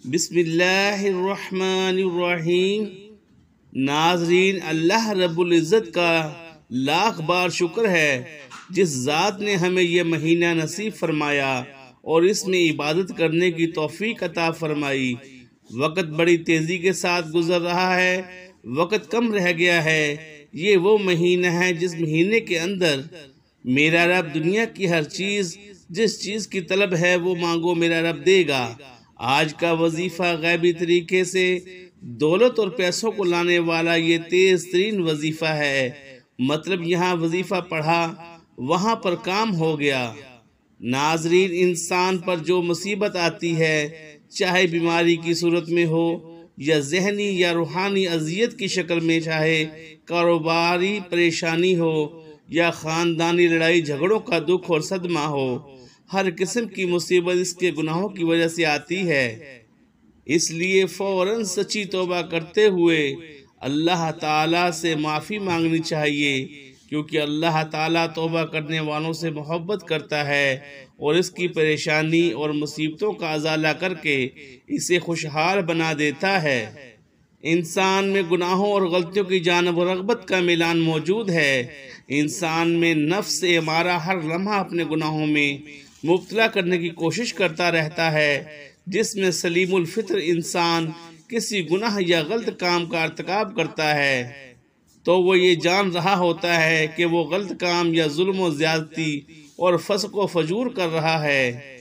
بسم اللہ الرحمن الرحیم۔ ناظرین، اللہ رب العزت کا لاکھ بار شکر ہے جس ذات نے ہمیں یہ مہینہ نصیب فرمایا اور اس میں عبادت کرنے کی توفیق عطا فرمائی۔ وقت بڑی تیزی کے ساتھ گزر رہا ہے، وقت کم رہ گیا ہے۔ یہ وہ مہینہ ہے جس مہینے کے اندر میرا رب دنیا کی ہر چیز، جس چیز کی طلب ہے وہ مانگو میرا رب دے گا۔ آج کا وظیفہ غیبی طریقے سے دولت اور پیسوں کو لانے والا یہ تیز ترین وظیفہ ہے۔ مطلب یہاں وظیفہ پڑھا وہاں پر کام ہو گیا۔ ناظرین، انسان پر جو مصیبت آتی ہے، چاہے بیماری کی صورت میں ہو یا ذہنی یا روحانی اذیت کی شکل میں، چاہے کاروباری پریشانی ہو یا خاندانی لڑائی جھگڑوں کا دکھ اور صدمہ ہو، ہر قسم کی مصیبت اس کے گناہوں کی وجہ سے آتی ہے۔ اس لیے فوراً سچی توبہ کرتے ہوئے اللہ تعالیٰ سے معافی مانگنی چاہیے، کیونکہ اللہ تعالیٰ توبہ کرنے والوں سے محبت کرتا ہے اور اس کی پریشانی اور مصیبتوں کا ازالہ کر کے اسے خوشحال بنا دیتا ہے۔ انسان میں گناہوں اور غلطیوں کی جانب رغبت کا میلان موجود ہے۔ انسان میں نفس امارہ ہر لمحہ اپنے گناہوں میں مبتلا کرنے کی کوشش کرتا رہتا ہے۔ جس میں سلیم الفطر انسان کسی گناہ یا غلط کام کا ارتکاب کرتا ہے تو وہ یہ جان رہا ہوتا ہے کہ وہ غلط کام یا ظلم و زیادتی اور فسق و فجور کر رہا ہے۔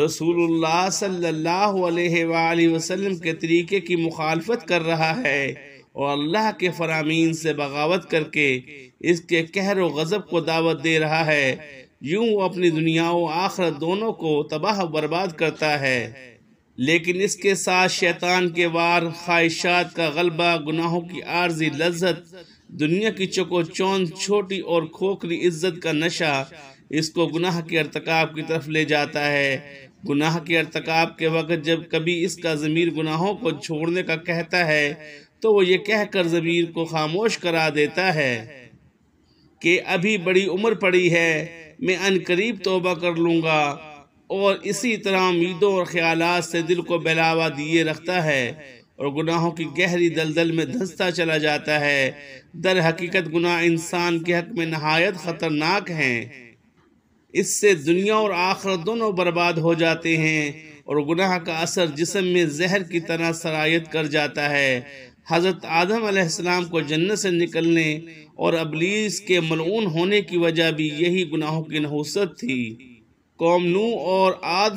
رسول اللہ صلی اللہ علیہ وآلہ وسلم کے طریقے کی مخالفت کر رہا ہے اور اللہ کے فرامین سے بغاوت کر کے اس کے قہر و غضب کو دعوت دے رہا ہے۔ یوں وہ اپنی دنیا و آخرت دونوں کو تباہ و برباد کرتا ہے۔ لیکن اس کے ساتھ شیطان کے وار، خواہشات کا غلبہ، گناہوں کی عارضی لذت، دنیا کی چکو چوند، چھوٹی اور کھوکھلی عزت کا نشہ اس کو گناہ کے ارتکاب کی طرف لے جاتا ہے۔ گناہ کے ارتکاب کے وقت جب کبھی اس کا ضمیر گناہوں کو چھوڑنے کا کہتا ہے تو وہ یہ کہہ کر ضمیر کو خاموش کرا دیتا ہے کہ ابھی بڑی عمر پڑی ہے، میں ان قریب توبہ کر لوں گا، اور اسی طرح امیدوں اور خیالات سے دل کو بہلاوا دیے رکھتا ہے اور گناہوں کی گہری دلدل میں دھنستا چلا جاتا ہے۔ در حقیقت گناہ انسان کے حق میں نہایت خطرناک ہیں۔ اس سے دنیا اور آخرت دونوں برباد ہو جاتے ہیں اور گناہ کا اثر جسم میں زہر کی طرح سرایت کر جاتا ہے۔ حضرت آدم علیہ السلام کو جنت سے نکلنے اور ابلیس کے ملعون ہونے کی وجہ بھی یہی گناہوں کی نحوست تھی۔ قوم نوح اور عاد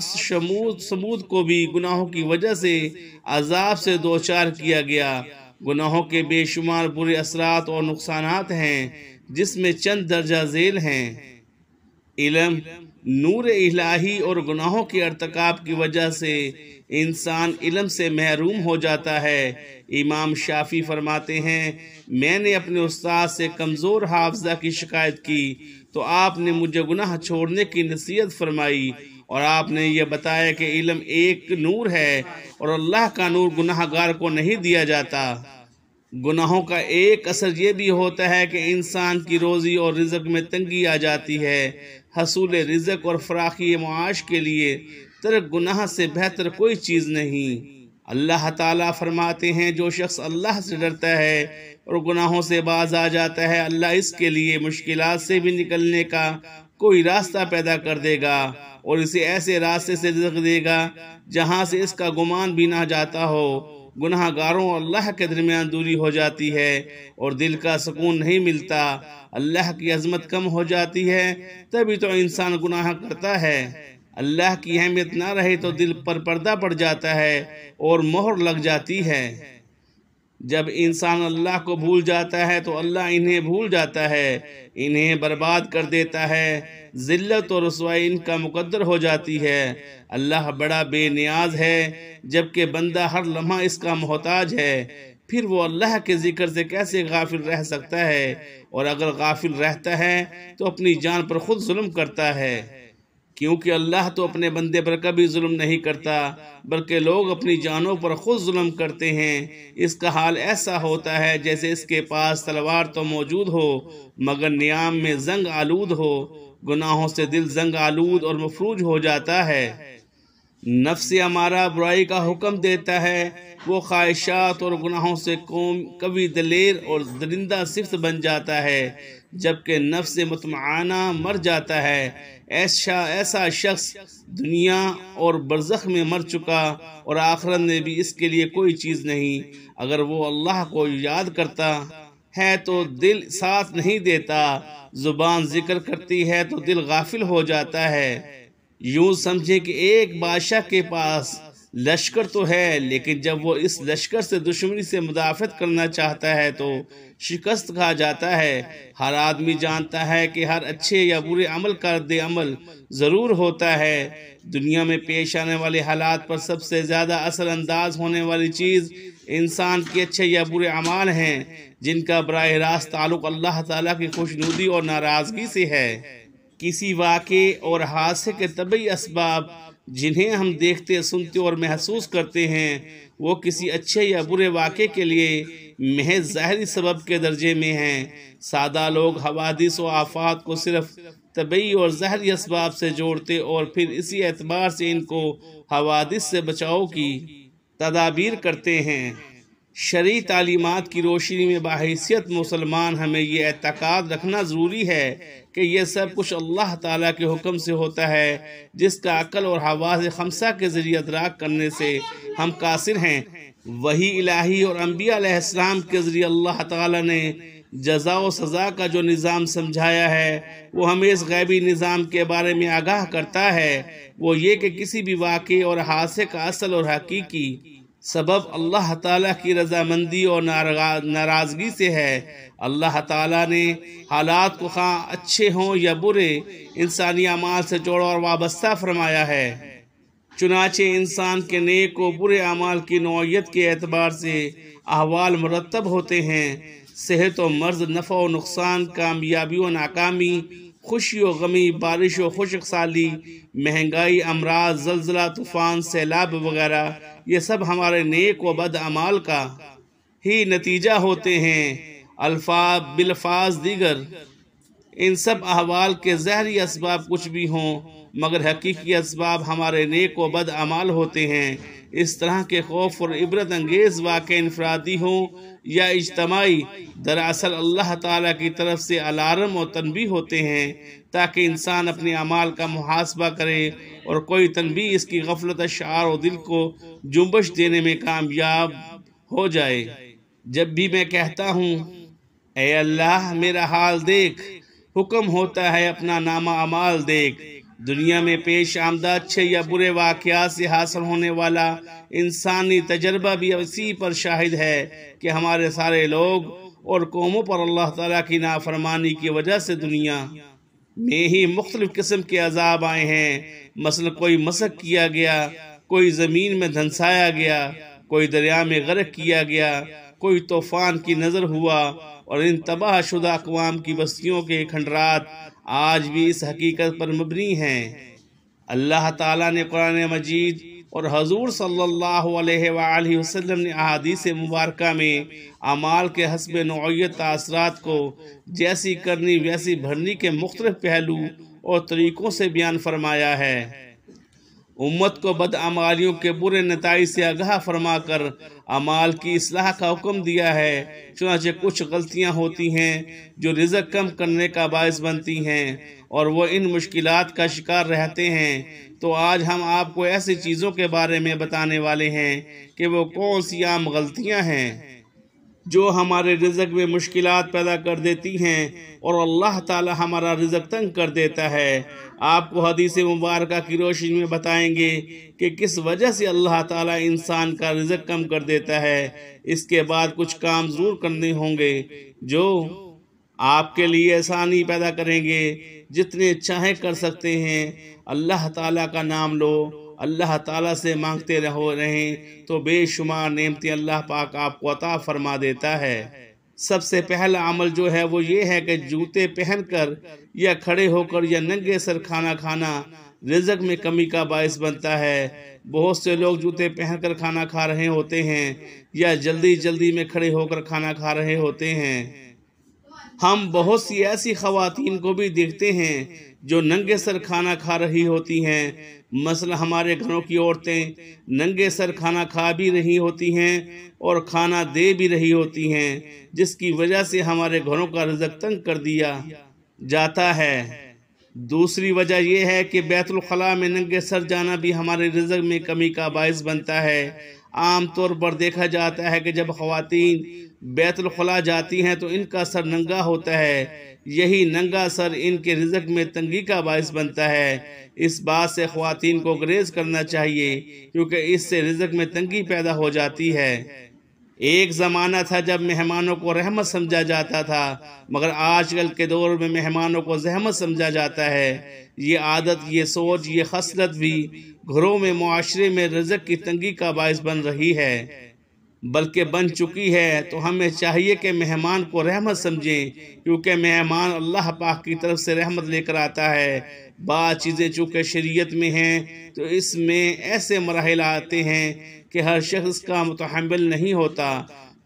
سمود کو بھی گناہوں کی وجہ سے عذاب سے دوچار کیا گیا۔ گناہوں کے بے شمار برے اثرات اور نقصانات ہیں، جس میں چند درجہ ذیل ہیں۔ علم، نور الہی اور گناہوں کے ارتکاب کی وجہ سے انسان علم سے محروم ہو جاتا ہے۔ امام شافعی فرماتے ہیں، میں نے اپنے استاد سے کمزور حافظہ کی شکایت کی تو آپ نے مجھے گناہ چھوڑنے کی نصیحت فرمائی اور آپ نے یہ بتایا کہ علم ایک نور ہے اور اللہ کا نور گناہ گار کو نہیں دیا جاتا۔ گناہوں کا ایک اثر یہ بھی ہوتا ہے کہ انسان کی روزی اور رزق میں تنگی آ جاتی ہے۔ حصول رزق اور فراخی معاش کے لیے ترک گناہ سے بہتر کوئی چیز نہیں۔ اللہ تعالیٰ فرماتے ہیں، جو شخص اللہ سے ڈرتا ہے اور گناہوں سے باز آ جاتا ہے، اللہ اس کے لیے مشکلات سے بھی نکلنے کا کوئی راستہ پیدا کر دے گا اور اسے ایسے راستے سے رزق دے گا جہاں سے اس کا گمان بھی نہ جاتا ہو۔ گناہ گاروں اور اللہ کے درمیان دوری ہو جاتی ہے اور دل کا سکون نہیں ملتا، اللہ کی عظمت کم ہو جاتی ہے، تبھی تو انسان گناہ کرتا ہے۔ اللہ کی اہمیت نہ رہے تو دل پر پردہ پڑ جاتا ہے اور مہر لگ جاتی ہے۔ جب انسان اللہ کو بھول جاتا ہے تو اللہ انہیں بھول جاتا ہے، انہیں برباد کر دیتا ہے، ذلت اور رسوائی ان کا مقدر ہو جاتی ہے۔ اللہ بڑا بے نیاز ہے، جبکہ بندہ ہر لمحہ اس کا محتاج ہے۔ پھر وہ اللہ کے ذکر سے کیسے غافل رہ سکتا ہے؟ اور اگر غافل رہتا ہے تو اپنی جان پر خود ظلم کرتا ہے، کیونکہ اللہ تو اپنے بندے پر کبھی ظلم نہیں کرتا، بلکہ لوگ اپنی جانوں پر خود ظلم کرتے ہیں۔ اس کا حال ایسا ہوتا ہے جیسے اس کے پاس تلوار تو موجود ہو مگر نیام میں زنگ آلود ہو۔ گناہوں سے دل زنگ آلود اور مفروج ہو جاتا ہے۔ نفس ہمارا برائی کا حکم دیتا ہے، وہ خواہشات اور گناہوں سے قوی دلیر اور درندہ صفت بن جاتا ہے، جبکہ نفس مطمئنہ مر جاتا ہے۔ ایسا شخص دنیا اور برزخ میں مر چکا، اور آخرت میں بھی اس کے لیے کوئی چیز نہیں۔ اگر وہ اللہ کو یاد کرتا ہے تو دل ساتھ نہیں دیتا، زبان ذکر کرتی ہے تو دل غافل ہو جاتا ہے۔ یوں سمجھے کہ ایک بادشاہ کے پاس لشکر تو ہے، لیکن جب وہ اس لشکر سے دشمنی سے مدافعت کرنا چاہتا ہے تو شکست کھا جاتا ہے۔ ہر آدمی جانتا ہے کہ ہر اچھے یا برے عمل کا رد عمل ضرور ہوتا ہے۔ دنیا میں پیش آنے والے حالات پر سب سے زیادہ اثر انداز ہونے والی چیز انسان کے اچھے یا برے اعمال ہیں، جن کا براہ راست تعلق اللہ تعالیٰ کی خوشنودی اور ناراضگی سے ہے۔ کسی واقعے اور حادثے کے طبعی اسباب جنہیں ہم دیکھتے، سنتے اور محسوس کرتے ہیں، وہ کسی اچھے یا برے واقعے کے لیے محض ظاہری سبب کے درجے میں ہیں۔ سادہ لوگ حوادث و آفات کو صرف طبعی اور ظاہری اسباب سے جوڑتے اور پھر اسی اعتبار سے ان کو حوادث سے بچاؤ کی تدابیر کرتے ہیں۔ شرعی تعلیمات کی روشنی میں بحیثیت مسلمان ہمیں یہ اعتقاد رکھنا ضروری ہے کہ یہ سب کچھ اللہ تعالیٰ کے حکم سے ہوتا ہے، جس کا عقل اور حواس خمسہ کے ذریعے ادراک کرنے سے ہم قاصر ہیں۔ وحی الہی اور انبیاء علیہ السلام کے ذریعے اللہ تعالیٰ نے جزا و سزا کا جو نظام سمجھایا ہے، وہ ہمیں اس غیبی نظام کے بارے میں آگاہ کرتا ہے۔ وہ یہ کہ کسی بھی واقعے اور حادثے کا اصل اور حقیقی سبب اللہ تعالیٰ کی رضامندی اور ناراضگی سے ہے۔ اللہ تعالیٰ نے حالات کو خواہ اچھے ہوں یا برے انسانی اعمال سے جوڑا اور وابستہ فرمایا ہے۔ چنانچہ انسان کے نیک و برے اعمال کی نوعیت کے اعتبار سے احوال مرتب ہوتے ہیں۔ صحت و مرض، نفع و نقصان، کامیابی و ناکامی، خوشی و غمی، بارش و خشک سالی، مہنگائی، امراض، زلزلہ، طوفان، سیلاب وغیرہ، یہ سب ہمارے نیک و بد اعمال کا ہی نتیجہ ہوتے ہیں۔ بالفاظ دیگر، ان سب احوال کے ظاہری اسباب کچھ بھی ہوں، مگر حقیقی اسباب ہمارے نیک و بد اعمال ہوتے ہیں۔ اس طرح کے خوف اور عبرت انگیز واقع انفرادی ہوں یا اجتماعی، دراصل اللہ تعالیٰ کی طرف سے الارم اور تنبیہ ہوتے ہیں، تاکہ انسان اپنے اعمال کا محاسبہ کرے اور کوئی تنبیہ اس کی غفلت اشعار و دل کو جنبش دینے میں کامیاب ہو جائے۔ جب بھی میں کہتا ہوں اے اللہ میرا حال دیکھ، حکم ہوتا ہے اپنا نامہ اعمال دیکھ۔ دنیا میں پیش آمدہ اچھے یا برے واقعات سے حاصل ہونے والا انسانی تجربہ بھی اسی پر شاہد ہے کہ ہمارے سارے لوگ اور قوموں پر اللہ تعالیٰ کی نافرمانی کی وجہ سے دنیا میں ہی مختلف قسم کے عذاب آئے ہیں۔ مثلا کوئی مسخ کیا گیا، کوئی زمین میں دھنسایا گیا، کوئی دریا میں غرق کیا گیا، کوئی طوفان کی نظر ہوا، اور ان تباہ شدہ اقوام کی بستیوں کے کھنڈرات آج بھی اس حقیقت پر مبنی ہیں۔ اللہ تعالیٰ نے قرآن مجید اور حضور صلی اللہ علیہ وآلہ وسلم نے احادیث مبارکہ میں اعمال کے حسب نوعیت تاثرات کو جیسی کرنی ویسی بھرنی کے مختلف پہلو اور طریقوں سے بیان فرمایا ہے۔ امت کو بدعمالیوں کے برے نتائج سے آگاہ فرما کر اعمال کی اصلاح کا حکم دیا ہے۔ چنانچہ کچھ غلطیاں ہوتی ہیں جو رزق کم کرنے کا باعث بنتی ہیں اور وہ ان مشکلات کا شکار رہتے ہیں، تو آج ہم آپ کو ایسی چیزوں کے بارے میں بتانے والے ہیں کہ وہ کون سی عام غلطیاں ہیں جو ہمارے رزق میں مشکلات پیدا کر دیتی ہیں اور اللہ تعالی ہمارا رزق تنگ کر دیتا ہے۔ آپ کو حدیث مبارکہ کی روشنی میں بتائیں گے کہ کس وجہ سے اللہ تعالیٰ انسان کا رزق کم کر دیتا ہے۔ اس کے بعد کچھ کام ضرور کرنے ہوں گے جو آپ کے لیے آسانی پیدا کریں گے۔ جتنے چاہیں کر سکتے ہیں، اللہ تعالیٰ کا نام لو، اللہ تعالیٰ سے مانگتے رہیں تو بے شمار نعمتیں اللہ پاک آپ کو عطا فرما دیتا ہے۔ سب سے پہلا عمل جو ہے وہ یہ ہے کہ جوتے پہن کر یا کھڑے ہو کر یا ننگے سر کھانا کھانا رزق میں کمی کا باعث بنتا ہے۔ بہت سے لوگ جوتے پہن کر کھانا کھا رہے ہوتے ہیں یا جلدی جلدی میں کھڑے ہو کر کھانا کھا رہے ہوتے ہیں۔ ہم بہت سی ایسی خواتین کو بھی دیکھتے ہیں جو ننگے سر کھانا کھا رہی ہوتی ہیں۔ مثلا ہمارے گھروں کی عورتیں ننگے سر کھانا کھا بھی رہی ہوتی ہیں اور کھانا دے بھی رہی ہوتی ہیں، جس کی وجہ سے ہمارے گھروں کا رزق تنگ کر دیا جاتا ہے۔ دوسری وجہ یہ ہے کہ بیت الخلاء میں ننگے سر جانا بھی ہمارے رزق میں کمی کا باعث بنتا ہے۔ عام طور پر دیکھا جاتا ہے کہ جب خواتین بیت الخلاء جاتی ہیں تو ان کا سر ننگا ہوتا ہے۔ یہی ننگا سر ان کے رزق میں تنگی کا باعث بنتا ہے۔ اس بات سے خواتین کو گریز کرنا چاہیے، کیونکہ اس سے رزق میں تنگی پیدا ہو جاتی ہے۔ ایک زمانہ تھا جب مہمانوں کو رحمت سمجھا جاتا تھا، مگر آج کل کے دور میں مہمانوں کو زحمت سمجھا جاتا ہے۔ یہ عادت، یہ سوچ، یہ خصلت بھی گھروں میں، معاشرے میں رزق کی تنگی کا باعث بن رہی ہے، بلکہ بن چکی ہے۔ تو ہمیں چاہیے کہ مہمان کو رحمت سمجھیں، کیونکہ مہمان اللہ پاک کی طرف سے رحمت لے کر آتا ہے۔ بعض چیزیں چونکہ شریعت میں ہیں تو اس میں ایسے مراحل آتے ہیں کہ ہر شخص کا متحمل نہیں ہوتا،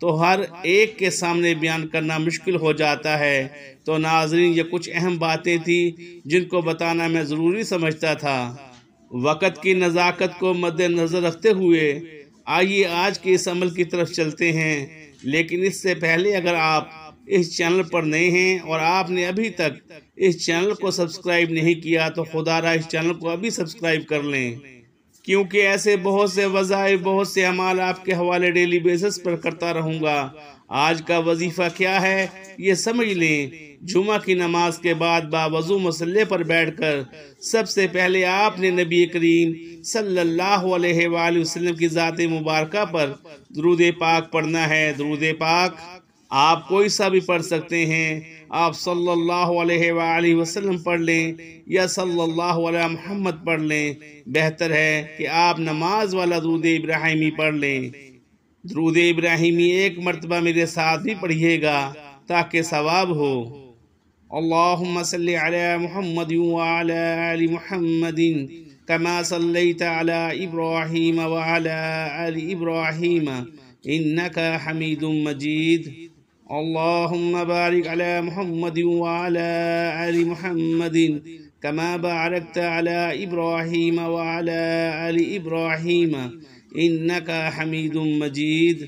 تو ہر ایک کے سامنے بیان کرنا مشکل ہو جاتا ہے۔ تو ناظرین، یہ کچھ اہم باتیں تھیں جن کو بتانا میں ضروری سمجھتا تھا۔ وقت کی نزاکت کو مد نظر رکھتے ہوئے آئیے آج کے اس عمل کی طرف چلتے ہیں، لیکن اس سے پہلے اگر آپ اس چینل پر نئے ہیں اور آپ نے ابھی تک اس چینل کو سبسکرائب نہیں کیا تو خدا را اس چینل کو ابھی سبسکرائب کر لیں، کیونکہ ایسے بہت سے وظائف، بہت سے اعمال آپ کے حوالے ڈیلی بیسس پر کرتا رہوں گا۔ آج کا وظیفہ کیا ہے یہ سمجھ لیں۔ جمعہ کی نماز کے بعد باوضو مصلی پر بیٹھ کر سب سے پہلے آپ نے نبی کریم صلی اللہ علیہ وآلہ وسلم کی ذات مبارکہ پر درود پاک پڑھنا ہے۔ درود پاک آپ کوئی سا بھی پڑھ سکتے ہیں۔ آپ صلی اللہ علیہ وآلہ وسلم پڑھ لیں یا صلی اللہ علیہ محمد پڑھ لیں، بہتر ہے کہ آپ نماز والا درود ابراہیمی پڑھ لیں۔ درود ابراہیمی ایک مرتبہ میرے ساتھ بھی پڑھیے گا تاکہ ثواب ہو۔ اللہم صلی علی محمد وعلی آل محمد کما صلیت علی ابراہیم وعلی آل ابراہیم انکا حمید مجید۔ اللہم بارک علی محمد وعلی آل محمد کما بارکت علی ابراہیم وعلی آل ابراہیم انکا حمید مجید۔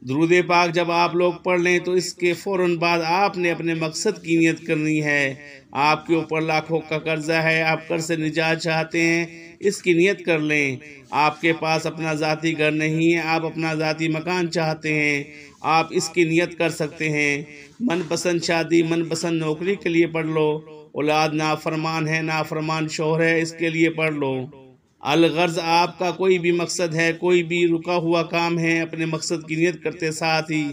درود پاک جب آپ لوگ پڑھ لیں تو اس کے فوراً بعد آپ نے اپنے مقصد کی نیت کرنی ہے۔ آپ کے اوپر لاکھوں کا قرضہ ہے، آپ قرض سے نجات چاہتے ہیں، اس کی نیت کر لیں۔ آپ کے پاس اپنا ذاتی گھر نہیں ہے، آپ اپنا ذاتی مکان چاہتے ہیں، آپ اس کی نیت کر سکتے ہیں۔ من پسند شادی، من پسند نوکری کے لیے پڑھ لو۔ اولاد نافرمان ہے، نافرمان شوہر ہے، اس کے لیے پڑھ لو۔ الغرض آپ کا کوئی بھی مقصد ہے، کوئی بھی رکا ہوا کام ہے، اپنے مقصد کی نیت کرتے ساتھ ہی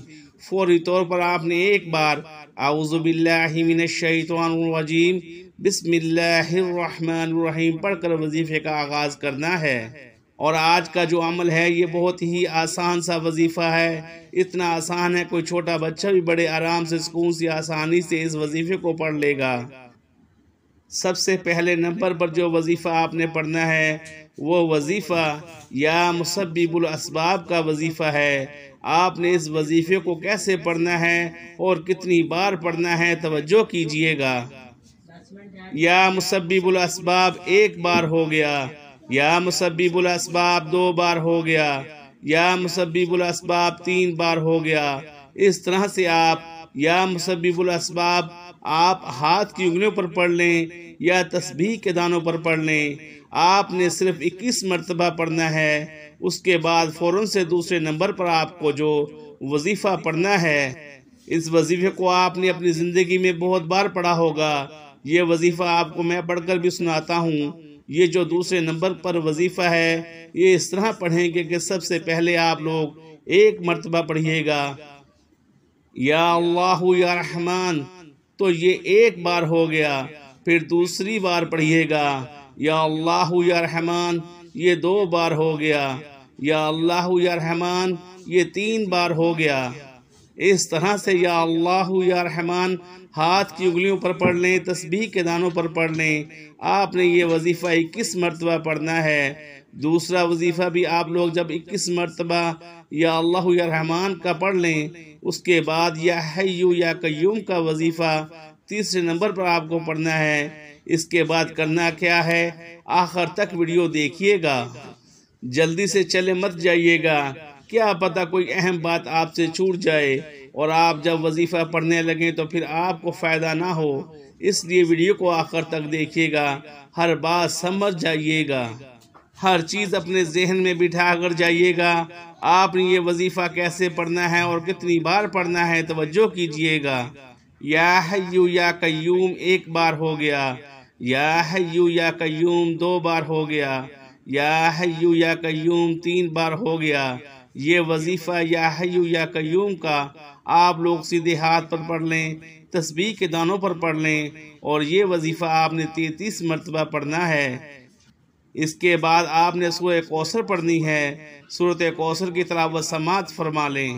فوری طور پر آپ نے ایک بار اعوذ باللہ من الشیطان الرجیم بسم اللہ الرحمن الرحیم پڑھ کر وظیفے کا آغاز کرنا ہے۔ اور آج کا جو عمل ہے یہ بہت ہی آسان سا وظیفہ ہے، اتنا آسان ہے کوئی چھوٹا بچہ بھی بڑے آرام سے، سکون سے، آسانی سے اس وظیفے کو پڑھ لے گا۔ سب سے پہلے نمبر پر جو وظیفہ آپ نے پڑھنا ہے وہ وظیفہ یا مسبب الاسباب کا وظیفہ ہے۔ آپ نے اس وظیفے کو کیسے پڑھنا ہے اور کتنی بار پڑھنا ہے توجہ کیجئے گا۔ یا مسبب الاسباب ایک بار ہو گیا، یا مسبب الاسباب 2 بار ہو گیا، یا مسبب الاسباب 3 بار ہو گیا۔ اس طرح سے آپ یا مسبب الاسباب آپ ہاتھ کی انگلیوں پر پڑھ لیں یا تسبیح کے دانوں پر پڑھ لیں۔ آپ نے صرف 21 مرتبہ پڑھنا ہے۔ اس کے بعد فوراً سے دوسرے نمبر پر آپ کو جو وظیفہ پڑھنا ہے، اس وظیفے کو آپ نے اپنی زندگی میں بہت بار پڑھا ہوگا۔ یہ وظیفہ آپ کو میں پڑھ کر بھی سناتا ہوں۔ یہ جو دوسرے نمبر پر وظیفہ ہے یہ اس طرح پڑھیں گے کہ سب سے پہلے آپ لوگ 1 مرتبہ پڑھیے گا یا اللہ یا رحمان، تو یہ 1 بار ہو گیا۔ پھر دوسری بار پڑھیے گا یا اللہ یا رحمان، یہ 2 بار ہو گیا۔ یا اللہ یا رحمان، یہ 3 بار ہو گیا۔ اس طرح سے یا اللہ یا رحمان ہاتھ کی انگلیوں پر پڑھ لیں، تسبیح کے دانوں پر پڑھ لیں۔ آپ نے یہ وظیفہ 21 مرتبہ پڑھنا ہے۔ دوسرا وظیفہ بھی آپ لوگ جب 21 مرتبہ یا اللہ یا رحمان کا پڑھ لیں، اس کے بعد یا حی یا قیوم کا وظیفہ تیسرے نمبر پر آپ کو پڑھنا ہے۔ اس کے بعد کرنا کیا ہے، آخر تک ویڈیو دیکھیے گا، جلدی سے چلے مت جائیے گا، کیا پتہ کوئی اہم بات آپ سے چھوٹ جائے اور آپ جب وظیفہ پڑھنے لگیں تو پھر آپ کو فائدہ نہ ہو۔ اس لیے ویڈیو کو آخر تک دیکھیے گا، ہر بات سمجھ جائیے گا، ہر چیز اپنے ذہن میں بٹھا کر جائیے گا۔ آپ نے یہ وظیفہ کیسے پڑھنا ہے اور کتنی بار پڑھنا ہے توجہ کیجیے گا۔ یا حی یا قیوم 1 بار ہو گیا، یا حی یا قیوم 2 بار ہو گیا، یا حی یا قیوم 3 بار ہو گیا۔ یہ وظیفہ یا حی یا قیوم کا آپ لوگ سیدھے ہاتھ پر پڑھ لیں، تسبیح کے دانوں پر پڑھ لیں، اور یہ وظیفہ آپ نے 33 مرتبہ پڑھنا ہے۔ اس کے بعد آپ نے سورہ کوثر پڑھنی ہے۔ سورۃ کوثر کی تلاوت سماعت فرما لیں۔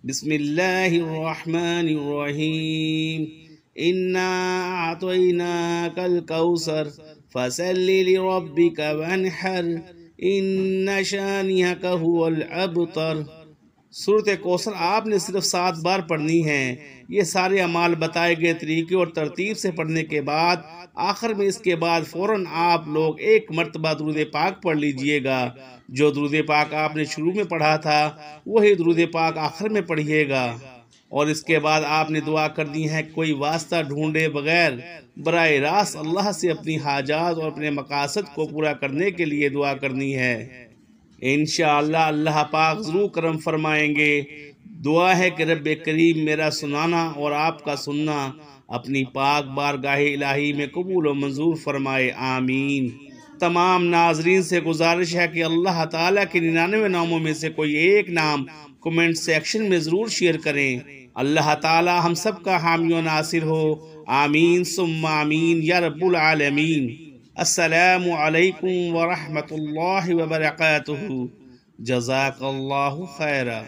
بسم اللہ الرحمن الرحیم، انا اعطیناک الکوثر فصل لربک وانحر ان شانئک هو الابتر۔ سورۃ کوثر آپ نے صرف 7 بار پڑھنی ہے۔ یہ سارے اعمال بتائے گئے طریقے اور ترتیب سے پڑھنے کے بعد آخر میں اس کے بعد فوراً آپ لوگ 1 مرتبہ درود پاک پڑھ لیجئے گا۔ جو درود پاک آپ نے شروع میں پڑھا تھا وہی درود پاک آخر میں پڑھیے گا، اور اس کے بعد آپ نے دعا کرنی ہے، کوئی واسطہ ڈھونڈے بغیر براہ راست اللہ سے اپنی حاجات اور اپنے مقاصد کو پورا کرنے کے لیے دعا کرنی ہے۔ انشاءاللہ اللہ پاک ضرور کرم فرمائیں گے۔ دعا ہے کہ رب کریم میرا سنانا اور آپ کا سننا اپنی پاک بارگاہ الہی میں قبول و منظور فرمائے، آمین۔ تمام ناظرین سے گزارش ہے کہ اللہ تعالیٰ کے 99 ناموں میں سے کوئی ایک نام کومنٹ سیکشن میں ضرور شیئر کریں۔ اللہ تعالیٰ ہم سب کا حامی و ناصر ہو، آمین ثم آمین یا رب العالمین۔ السلام علیکم ورحمۃ اللہ وبرکاتہ، جزاک اللہ خیرا۔